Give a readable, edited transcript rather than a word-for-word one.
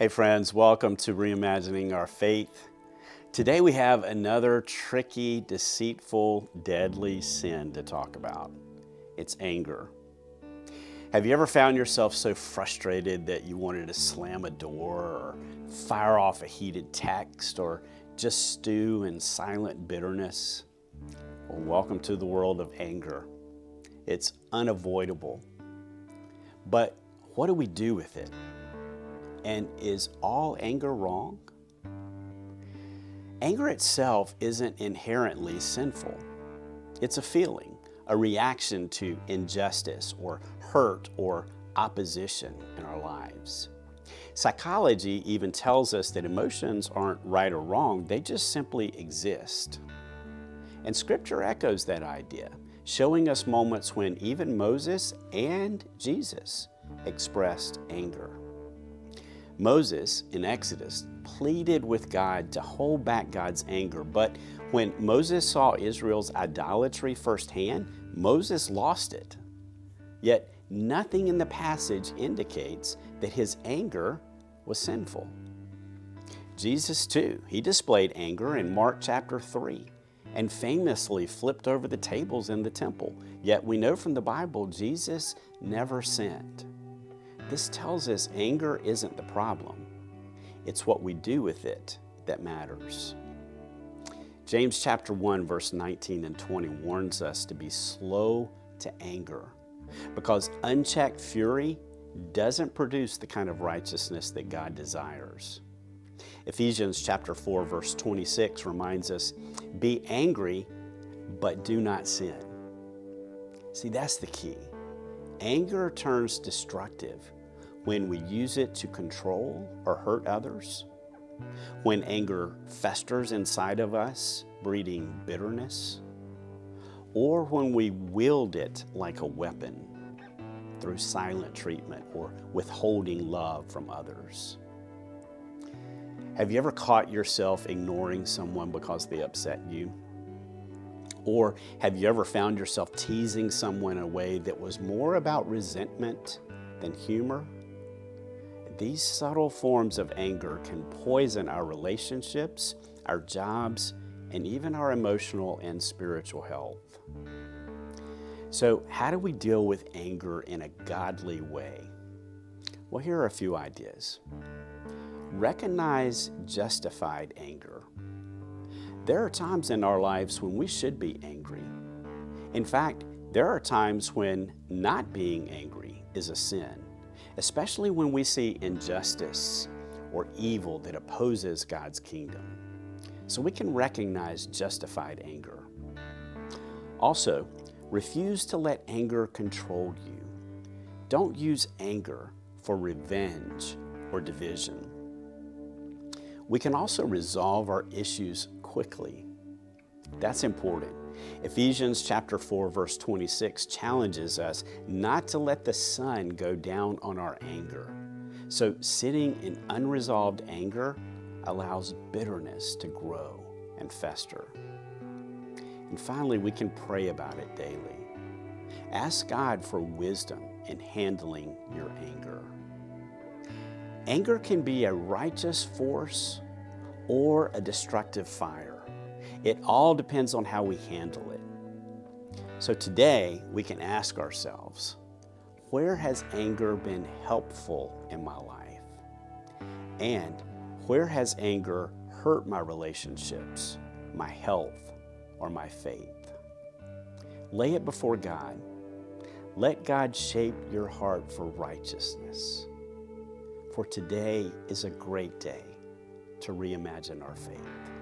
Hey friends, welcome to Reimagining Our Faith. Today we have another tricky, deceitful, deadly sin to talk about. It's anger. Have you ever found yourself so frustrated that you wanted to slam a door or fire off a heated text or just stew in silent bitterness? Well, welcome to the world of anger. It's unavoidable. But what do we do with it? And is all anger wrong? Anger itself isn't inherently sinful. It's a feeling, a reaction to injustice or hurt or opposition in our lives. Psychology even tells us that emotions aren't right or wrong, they just simply exist. And Scripture echoes that idea, showing us moments when even Moses and Jesus expressed anger. Moses, in Exodus, pleaded with God to hold back God's anger, but when Moses saw Israel's idolatry firsthand, Moses lost it. Yet nothing in the passage indicates that his anger was sinful. Jesus, too, he displayed anger in Mark chapter 3 and famously flipped over the tables in the temple. Yet we know from the Bible, Jesus never sinned. This tells us anger isn't the problem. It's what we do with it that matters. James chapter 1, verse 19 and 20 warns us to be slow to anger because unchecked fury doesn't produce the kind of righteousness that God desires. Ephesians chapter 4, verse 26 reminds us, be angry, but do not sin. See, that's the key. Anger turns destructive when we use it to control or hurt others, when anger festers inside of us, breeding bitterness, or when we wield it like a weapon through silent treatment or withholding love from others. Have you ever caught yourself ignoring someone because they upset you? Or have you ever found yourself teasing someone in a way that was more about resentment than humor? These subtle forms of anger can poison our relationships, our jobs, and even our emotional and spiritual health. So, how do we deal with anger in a godly way? Well, here are a few ideas. Recognize justified anger. There are times in our lives when we should be angry. In fact, there are times when not being angry is a sin, especially when we see injustice or evil that opposes God's kingdom. So we can recognize justified anger. Also, refuse to let anger control you. Don't use anger for revenge or division. We can also resolve our issues quickly. That's important. Ephesians chapter 4, verse 26 challenges us not to let the sun go down on our anger. So sitting in unresolved anger allows bitterness to grow and fester. And finally, we can pray about it daily. Ask God for wisdom in handling your anger. Anger can be a righteous force or a destructive fire. It all depends on how we handle it. So today, we can ask ourselves, where has anger been helpful in my life? And where has anger hurt my relationships, my health, or my faith? Lay it before God. Let God shape your heart for righteousness. For today is a great day to reimagine our faith.